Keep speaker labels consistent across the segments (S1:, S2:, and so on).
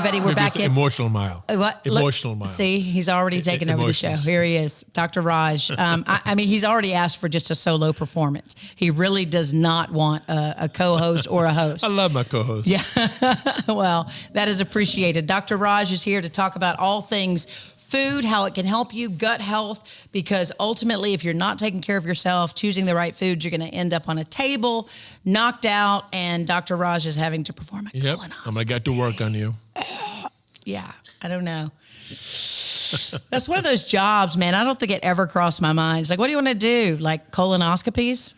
S1: everybody. We're back in
S2: emotional mile.
S1: What?
S2: Emotional mile.
S1: See, he's already taken over the show. Here he is, Dr. Raj. I mean, he's already asked for just a solo performance. He really does not want a co-host or a host.
S2: I love my co-host.
S1: Yeah. Well, that is appreciated. Dr. Raj is here to talk about all things food, how it can help you, gut health, because ultimately, if you're not taking care of yourself, choosing the right foods, you're going to end up on a table, knocked out, and Dr. Raj is having to perform a colonoscopy.
S2: I'm going to get to work on you.
S1: Yeah, I don't know. That's one of those jobs, man. I don't think it ever crossed my mind. It's like, what do you want to do? Like colonoscopies?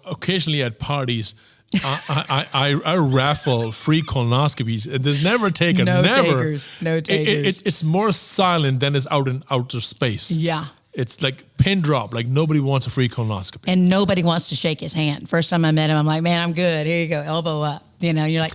S2: Occasionally at parties, I raffle free colonoscopies, and there's never taken.
S1: No
S2: never.
S1: takers.
S2: It's more silent than it's out in outer space.
S1: Yeah.
S2: It's like pin drop. Like nobody wants a free colonoscopy.
S1: And nobody wants to shake his hand. First time I met him, I'm like, man, I'm good. Here you go, elbow up. You're like,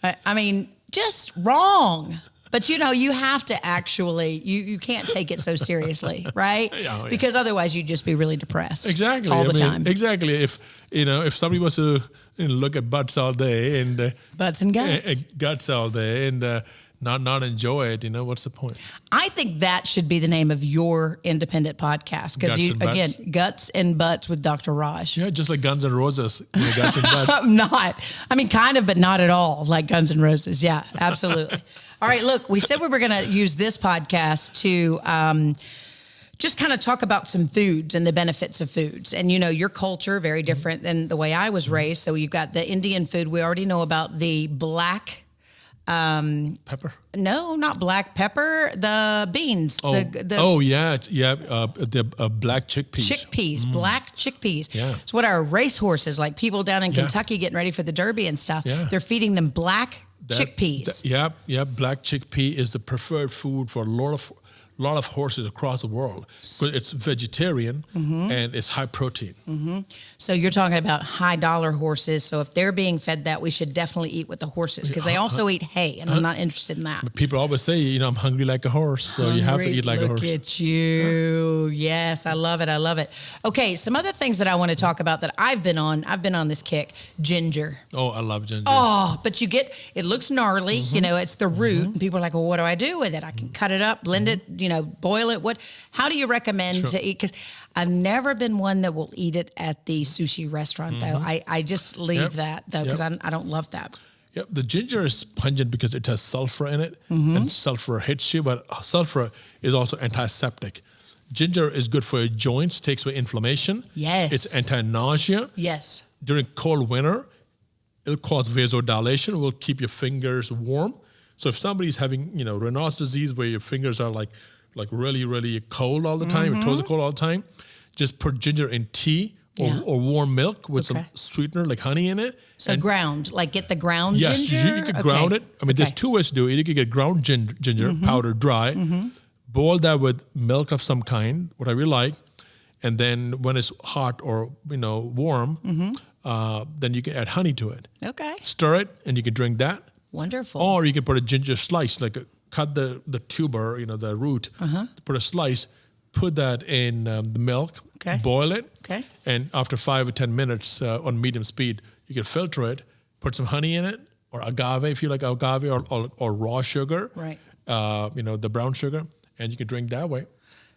S1: I mean, just wrong. But you have to actually, you can't take it so seriously, right?
S2: Yeah.
S1: Because otherwise you'd just be really depressed.
S2: Exactly.
S1: All the time.
S2: Exactly. If somebody was to look at butts all day and
S1: butts and guts,
S2: guts all day and not enjoy it, what's the point?
S1: I think that should be the name of your independent podcast because guts and butts with Dr. Raj.
S2: Yeah, just like Guns N' Roses, guts and butts.
S1: Kind of, but not at all like Guns N' Roses. Yeah, absolutely. All right, look, we said we were going to use this podcast to just kind of talk about some foods and the benefits of foods. And, your culture, very different than the way I was raised. So you've got the Indian food. We already know about the black...
S2: pepper?
S1: No, not black pepper. The beans.
S2: The black chickpeas.
S1: Black chickpeas.
S2: Yeah.
S1: It's what our racehorses, like people down in Kentucky getting ready for the Derby and stuff.
S2: Yeah.
S1: They're feeding them black chickpeas.
S2: Black chickpea is the preferred food for a lot of horses across the world. But it's vegetarian and it's high protein.
S1: Mm-hmm. So you're talking about high dollar horses. So if they're being fed that, we should definitely eat with the horses because they also eat hay, and I'm not interested in that.
S2: But people always say, I'm hungry like a horse, so you have to eat like a horse.
S1: Look at you. Yes, I love it. I love it. Okay, some other things that I want to talk about that I've been on this kick. Ginger.
S2: Oh, I love ginger.
S1: Oh, but it looks gnarly. It's the root. And people are like, well, what do I do with it? I can cut it up, blend it, boil it. How do you recommend to eat? Because I've never been one that will eat it at the sushi restaurant, though. I just leave that, though, because I don't love that.
S2: Yep. The ginger is pungent because it has sulfur in it, and sulfur hits you, but sulfur is also antiseptic. Ginger is good for your joints, takes away inflammation.
S1: Yes.
S2: It's anti-nausea.
S1: Yes.
S2: During cold winter, it'll cause vasodilation. It will keep your fingers warm. So if somebody's having, Raynaud's disease where your fingers are like really, really cold all the time, your toes are cold all the time, just put ginger in tea or warm milk with some sweetener like honey in it.
S1: So get the ground ginger?
S2: Yes, you can ground it. I mean, there's two ways to do it. You can get ground ginger, powdered dry, boil that with milk of some kind, whatever you like, and then when it's hot or, warm, then you can add honey to it.
S1: Okay.
S2: Stir it, and you can drink that.
S1: Wonderful.
S2: Or you can put a ginger slice, cut the tuber, the root, put a slice, put that in the milk, boil it, and after 5 or 10 minutes on medium speed, you can filter it, put some honey in it, or agave if you like agave, or raw sugar,
S1: right?
S2: The brown sugar, and you can drink that way.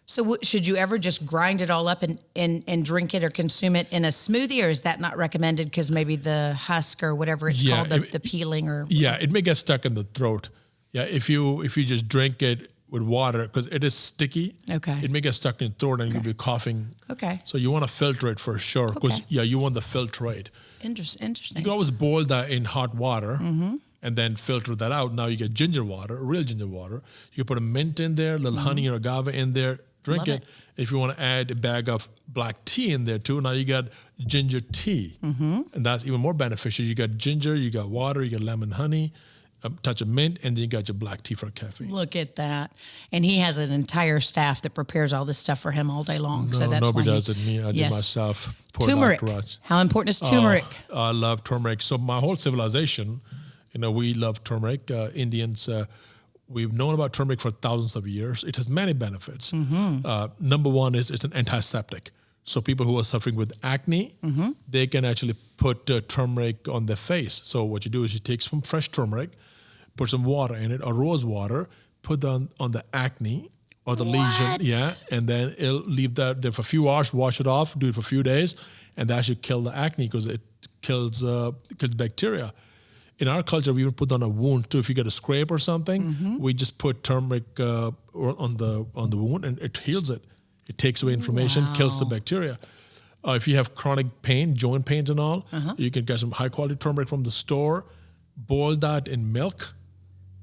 S1: So should you ever just grind it all up and drink it or consume it in a smoothie, or is that not recommended because maybe the husk or whatever it's called, the peeling or...
S2: Yeah, it may get stuck in the throat. Yeah, if you just drink it with water, because it is sticky, it may get stuck in the throat and you'll be coughing.
S1: Okay.
S2: So you want to filter it for sure, because you want the filtrate.
S1: Interesting.
S2: You can always boil that in hot water and then filter that out. Now you get ginger water, real ginger water. You can put a mint in there, a little honey or agave in there, drink it. If you want to add a bag of black tea in there too, now you got ginger tea. And that's even more beneficial. You got ginger, you got water, you got lemon, honey, a touch of mint, and then you got your black tea for caffeine.
S1: Look at that. And he has an entire staff that prepares all this stuff for him all day long.
S2: No,
S1: so that's
S2: nobody does it. Me, I do myself. Poor
S1: turmeric. How important is turmeric?
S2: I love turmeric. So my whole civilization, we love turmeric. Indians, we've known about turmeric for thousands of years. It has many benefits. Number one is it's an antiseptic. So people who are suffering with acne, they can actually put turmeric on their face. So what you do is you take some fresh turmeric, put some water in it, or rose water, put on the acne or the
S1: What?
S2: lesion, and then it'll leave that there for a few hours, wash it off, do it for a few days, and that should kill the acne because it kills bacteria. In our culture, we even put on a wound too. If you get a scrape or something, we just put turmeric on the wound, and it heals it. It takes away inflammation, kills the bacteria. If you have chronic pain, joint pains and all, you can get some high quality turmeric from the store, boil that in milk,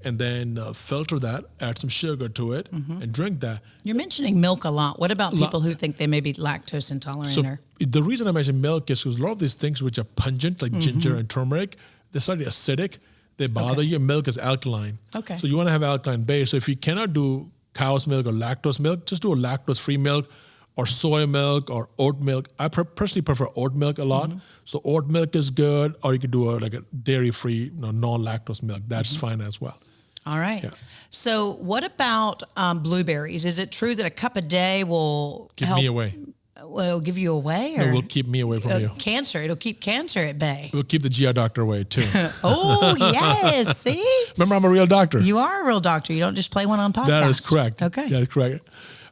S2: and then filter that, add some sugar to it, and drink that.
S1: You're mentioning milk a lot. What about people who think they may be lactose intolerant?
S2: So the reason I mention milk is because a lot of these things which are pungent, like ginger and turmeric, they're slightly acidic. They bother you. Milk is alkaline.
S1: Okay.
S2: So you want to have alkaline base. So if you cannot do cow's milk or lactose milk, just do a lactose-free milk or soy milk or oat milk. I personally prefer oat milk a lot. So oat milk is good, or you could do a dairy-free, non-lactose milk. That's fine as well.
S1: All right.
S2: Yeah.
S1: So what about blueberries? Is it true that a cup a day will
S2: Keep
S1: help?
S2: me away.
S1: Will give you away? Or
S2: It will keep me away from you.
S1: Cancer. It'll keep cancer at bay.
S2: It will keep the GI doctor away too.
S1: Oh, yes. See?
S2: Remember, I'm a real doctor.
S1: You are a real doctor. You don't just play one on podcasts.
S2: That is correct.
S1: Okay.
S2: That is correct.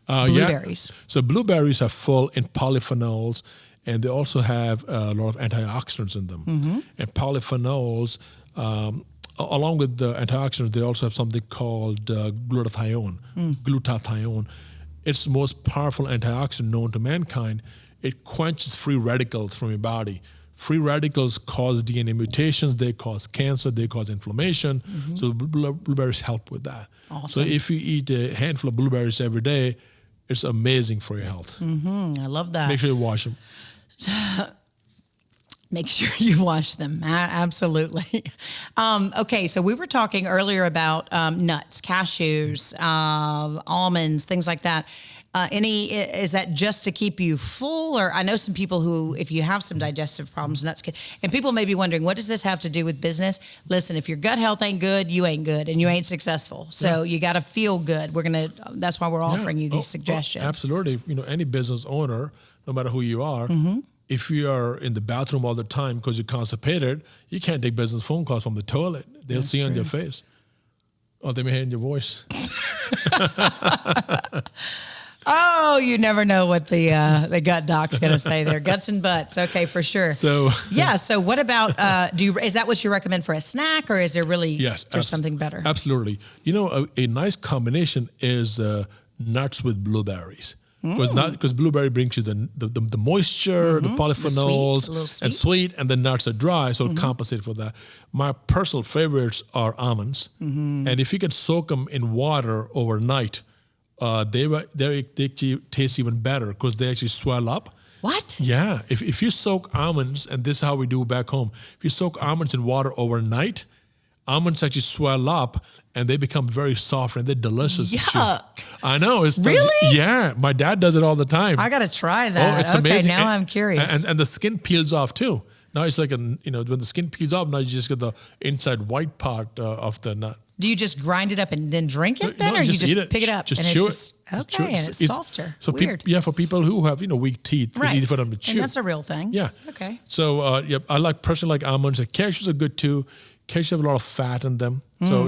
S1: Blueberries.
S2: Yeah. So blueberries are full in polyphenols, and they also have a lot of antioxidants in them. And polyphenols, along with the antioxidants, they also have something called glutathione. Glutathione. It's the most powerful antioxidant known to mankind. It quenches free radicals from your body. Free radicals cause DNA mutations. They cause cancer. They cause inflammation. So blueberries help with that.
S1: Awesome.
S2: So if you eat a handful of blueberries every day, it's amazing for your health.
S1: I love that.
S2: Make sure you wash them.
S1: Make sure you wash them. Absolutely. Okay, so we were talking earlier about nuts, cashews, almonds, things like that. Is that just to keep you full? Or I know some people who, if you have some digestive problems, nuts can, and people may be wondering, what does this have to do with business? Listen, if your gut health ain't good, you ain't good and you ain't successful. So you got to feel good. That's why we're offering you these suggestions.
S2: Absolutely. Any business owner, no matter who you are, if you are in the bathroom all the time because you're constipated, you can't take business phone calls from the toilet. They'll see on your face. Or they may hear in your voice.
S1: Oh, you never know what the gut doc's going to say there. Guts and butts. Okay, for sure.
S2: So
S1: yeah. So what about, is that what you recommend for a snack, or is there really there's something better?
S2: Absolutely. A nice combination is nuts with blueberries. Because blueberry brings you the moisture, the polyphenols, and sweet, and the nuts are dry, so it'll compensate for that. My personal favorites are almonds, and if you can soak them in water overnight, they taste even better because they actually swell up.
S1: What?
S2: Yeah. If you soak almonds, and this is how we do back home, if you soak almonds in water overnight, almonds actually swell up and they become very soft and they're delicious.
S1: Yuck.
S2: I know.
S1: Really?
S2: Yeah. My dad does it all the time.
S1: I got to try that.
S2: Oh, it's amazing.
S1: Now I'm curious.
S2: And the skin peels off too. Now it's like when the skin peels off, now you just get the inside white part of the nut.
S1: Do you just grind it up and then drink it then?
S2: No,
S1: or you
S2: just
S1: just
S2: eat it.
S1: pick it up?
S2: Just
S1: and
S2: chew
S1: it's
S2: it.
S1: Okay, and it's softer.
S2: So
S1: Weird.
S2: for people who have weak teeth,
S1: Right.
S2: it's easy for them to chew.
S1: And that's a real thing.
S2: Yeah.
S1: Okay.
S2: So I personally like almonds. Cashews are good too. Cashews have a lot of fat in them. So,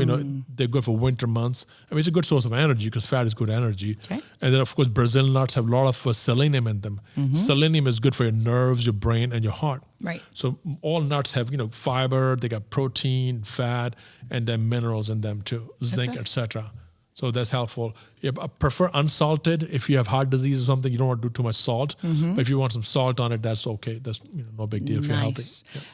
S2: they're good for winter months. I mean, it's a good source of energy because fat is good energy.
S1: Okay.
S2: And then, of course, Brazil nuts have a lot of selenium in them. Selenium is good for your nerves, your brain, and your heart.
S1: Right.
S2: So all nuts have, fiber, they got protein, fat, and then minerals in them too, zinc, etc. So that's helpful. Yeah, I prefer unsalted. If you have heart disease or something, you don't want to do too much salt. But if you want some salt on it, that's okay. That's no big deal if you're healthy.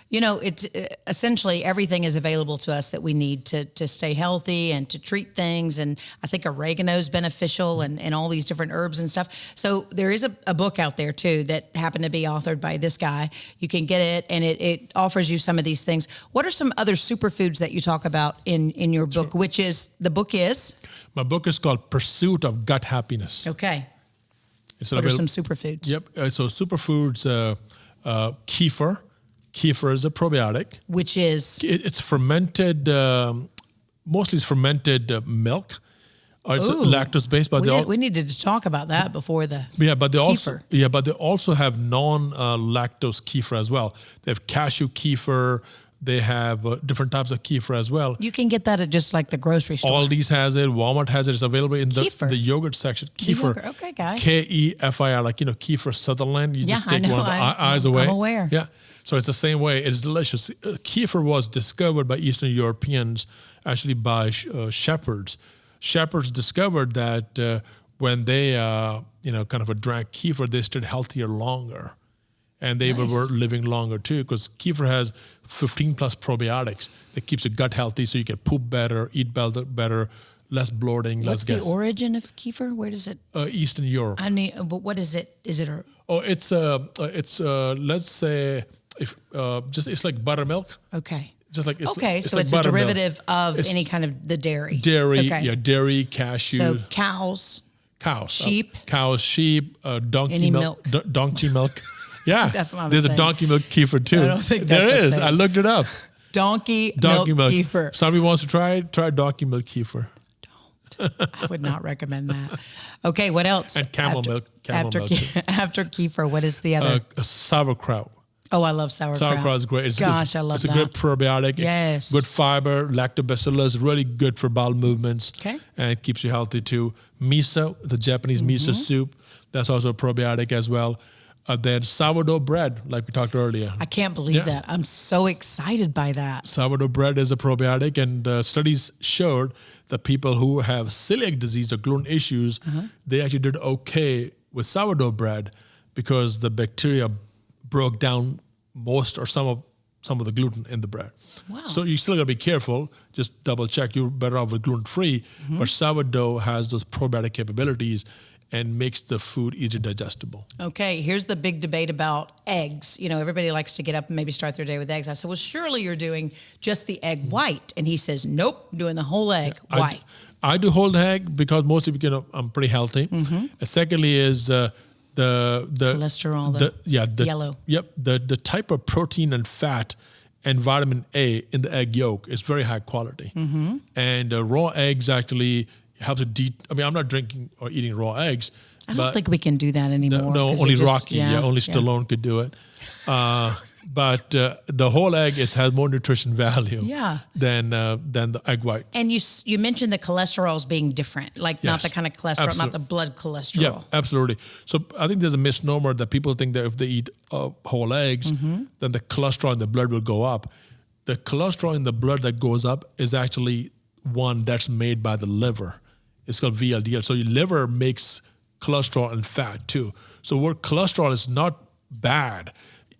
S2: Yeah.
S1: It's essentially everything is available to us that we need to stay healthy and to treat things. And I think oregano is beneficial and all these different herbs and stuff. So there is a book out there too that happened to be authored by this guy. You can get it and it offers you some of these things. What are some other superfoods that you talk about in your book, the book is?
S2: My book is called Pursuit of Gut Happiness.
S1: Okay.
S2: What
S1: are some superfoods?
S2: Yep. So superfoods, kefir. Kefir is a probiotic.
S1: Which is?
S2: It's fermented, mostly it's fermented milk. It's lactose based, but
S1: we needed to talk about that before the
S2: but they also have non lactose kefir as well. They have cashew kefir. They have different types of kefir as well.
S1: You can get that at just like the grocery store.
S2: Aldi's has it. Walmart has it. It's available in the yogurt section. Kefir.
S1: Yogurt. Okay, guys.
S2: Kefir, like, Kefir Sutherland. You just take one of the eyes away.
S1: I'm aware.
S2: Yeah. So it's the same way. It's delicious. Kefir was discovered by Eastern Europeans, actually by shepherds. Shepherds discovered that when they, drank kefir, they stayed healthier longer. And they were living longer too, because kefir has 15 plus probiotics. It keeps your gut healthy, so you can poop better, eat better, less bloating, less gas.
S1: What's the origin of kefir? Where does it?
S2: Eastern Europe.
S1: But what is it? Is it a?
S2: Oh, it's let's say it's like buttermilk.
S1: Okay.
S2: Just like
S1: so
S2: like
S1: it's a derivative of any kind of the dairy.
S2: Dairy, dairy, cashew.
S1: So cows, sheep,
S2: donkey milk. Donkey milk. Yeah, there's a donkey milk kefir too.
S1: I don't think that's
S2: there is. I looked it up.
S1: Donkey milk kefir.
S2: Somebody wants to try it? Try donkey milk kefir.
S1: I would not recommend that. Okay, what else?
S2: And camel milk.
S1: After kefir, what is the other?
S2: Sauerkraut.
S1: Oh, I love sauerkraut.
S2: Sauerkraut is great.
S1: I love that.
S2: It's a good probiotic.
S1: Yes.
S2: Good fiber, lactobacillus, really good for bowel movements.
S1: Okay.
S2: And it keeps you healthy too. Miso, the Japanese miso soup, that's also a probiotic as well. Then sourdough bread, like we talked earlier.
S1: I can't believe that. I'm so excited by that.
S2: Sourdough bread is a probiotic, and studies showed that people who have celiac disease or gluten issues, they actually did okay with sourdough bread because the bacteria broke down most or some of the gluten in the bread.
S1: Wow.
S2: So you still got to be careful. Just double check. You're better off with gluten-free, but sourdough has those probiotic capabilities and makes the food easier digestible.
S1: Okay, here's the big debate about eggs. Everybody likes to get up and maybe start their day with eggs. I said, well, surely you're doing just the egg white. And he says, nope, I'm doing the whole egg white.
S2: I do whole egg because mostly because I'm pretty healthy. And secondly is the
S1: cholesterol, the yellow.
S2: Yep, the type of protein and fat and vitamin A in the egg yolk is very high quality. And raw eggs actually helps it. I'm not drinking or eating raw eggs.
S1: I don't think we can do that anymore.
S2: No, only Rocky. Only Stallone could do it. But the whole egg has more nutrition value than the egg white.
S1: And you mentioned the cholesterols being different, like not the kind of cholesterol, not the blood cholesterol.
S2: Yeah, absolutely. So I think there's a misnomer that people think that if they eat whole eggs, then the cholesterol in the blood will go up. The cholesterol in the blood that goes up is actually one that's made by the liver. It's called VLDL. So your liver makes cholesterol and fat too. So where cholesterol is not bad,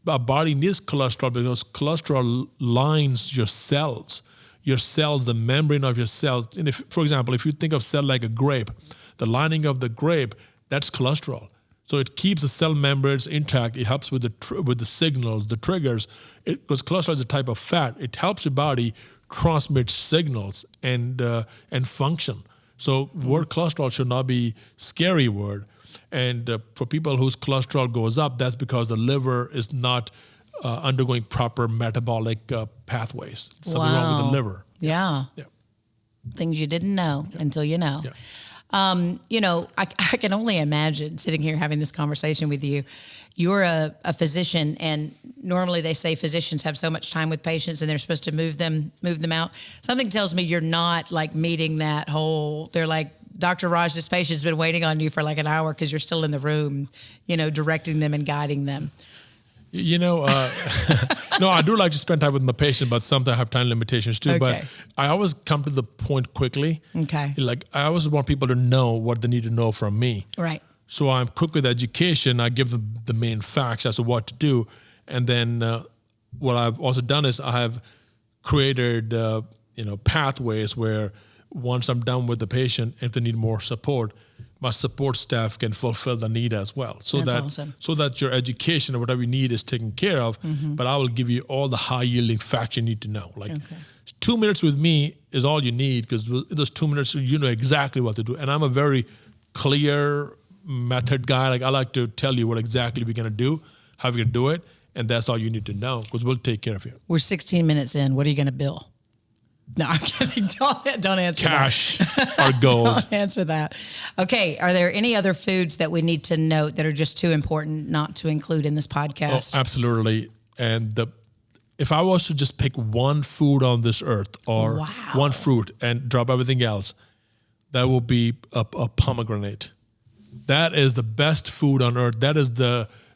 S2: our body needs cholesterol because cholesterol lines your cells, the membrane of your cell. And if, for example, if you think of cell like a grape, the lining of the grape, that's cholesterol. So it keeps the cell membranes intact. It helps with the signals, the triggers. Because cholesterol is a type of fat. It helps your body transmit signals and function. So word cholesterol should not be scary word. And for people whose cholesterol goes up, that's because the liver is not undergoing proper metabolic pathways. Something wrong with the liver.
S1: Yeah. Things you didn't know until you know. Yeah. I can only imagine sitting here having this conversation with you. You're a physician, and normally they say physicians have so much time with patients and they're supposed to move them out. Something tells me you're not like meeting that whole, they're like, Dr. Raj, this patient's been waiting on you for like an hour because you're still in the room, directing them and guiding them.
S2: No, I do like to spend time with my patient, but sometimes I have time limitations too. Okay. But I always come to the point quickly.
S1: Okay.
S2: Like I always want people to know what they need to know from me.
S1: Right.
S2: So I'm quick with education. I give them the main facts as to what to do. And then what I've also done is I have created, pathways where once I'm done with the patient, if they need more support, my support staff can fulfill the need as well. So that your education or whatever you need is taken care of, but I will give you all the high yielding facts you need to know. 2 minutes with me is all you need because those 2 minutes, you know exactly what to do. And I'm a very clear method guy. Like I like to tell you what exactly we're going to do, how we're going to do it. And that's all you need to know because we'll take care of you.
S1: We're 16 minutes in. What are you going to bill? No, I'm kidding. Don't answer
S2: Cash or gold.
S1: Don't answer that. Okay. Are there any other foods that we need to note that are just too important not to include in this podcast?
S2: Oh, absolutely. And if I was to just pick one food on this earth or
S1: Wow.
S2: one fruit and drop everything else, that would be a pomegranate. That is the best food on earth. That is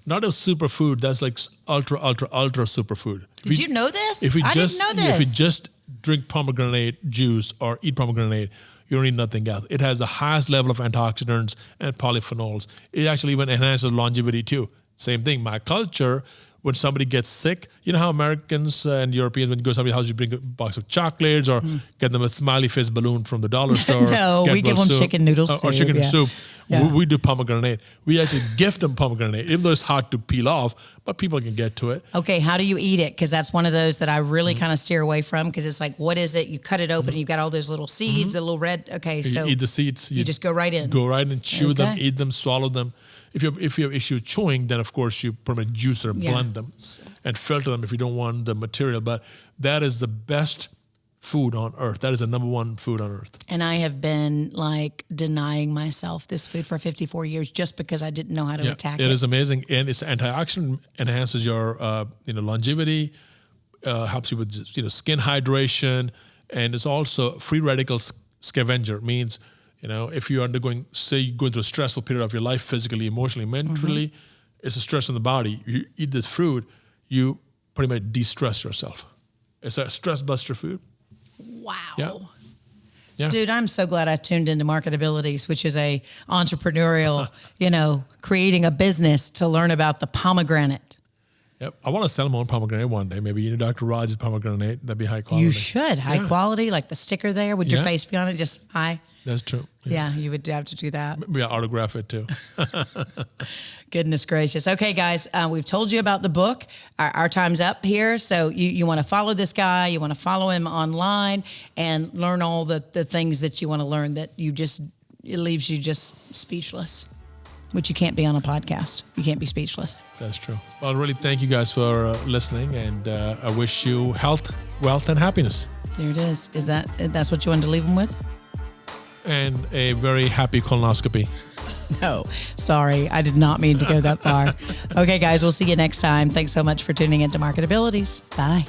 S2: not a superfood. That's like ultra superfood.
S1: Did you know this?
S2: If you
S1: I
S2: just,
S1: didn't know this.
S2: If you just drink pomegranate juice or eat pomegranate, you don't need nothing else. It has the highest level of antioxidants and polyphenols. It actually even enhances longevity too. Same thing. My culture, when somebody gets sick, you know how Americans and Europeans, when you go to somebody's house, you bring a box of chocolates or get them a smiley face balloon from the dollar store.
S1: No, we give them chicken noodle soup.
S2: Or chicken soup.
S1: Yeah.
S2: We do pomegranate. We actually gift them pomegranate, even though it's hard to peel off, but people can get to it.
S1: Okay, how do you eat it? Because that's one of those that I really kind of steer away from, because it's like, what is it? You cut it open, and you've got all those little seeds, the little red. Okay, so
S2: You eat the seeds.
S1: you just go right in.
S2: Go right and chew them,
S1: Okay.
S2: eat them, swallow them. If you have issue chewing, then of course you put them in a juicer, blend them, and filter them if you don't want the material. But that is the best food on earth. That is the number one food on earth.
S1: And I have been like denying myself this food for 54 years just because I didn't know how to attack it.
S2: It is amazing, and it's antioxidant, enhances your longevity, helps you with skin hydration, and it's also free radical scavenger. Means if you're undergoing, say, you're going through a stressful period of your life, physically, emotionally, mentally, it's a stress on the body. You eat this fruit, you pretty much de-stress yourself. It's a stress buster food.
S1: Wow.
S2: Yeah.
S1: Dude, I'm so glad I tuned into MarketAbilities, which is a entrepreneurial, creating a business to learn about the pomegranate.
S2: Yep. I want to sell my own pomegranate one day. Maybe Dr. Raj's pomegranate. That'd be high quality.
S1: You should. High quality, like the sticker there with your face be on it, just high.
S2: That's true.
S1: Yeah, you would have to do that.
S2: Maybe I'll autograph it too.
S1: Goodness gracious. Okay, guys, we've told you about the book. Our time's up here. So you want to follow this guy. You want to follow him online and learn all the things that you want to learn that it leaves you just speechless, which you can't be on a podcast. You can't be speechless.
S2: That's true. Well, really thank you guys for listening, and I wish you health, wealth, and happiness.
S1: There it is. That's what you wanted to leave them with?
S2: And a very happy colonoscopy.
S1: No, sorry. I did not mean to go that far. Okay, guys, we'll see you next time. Thanks so much for tuning into MarketAbilities. Bye.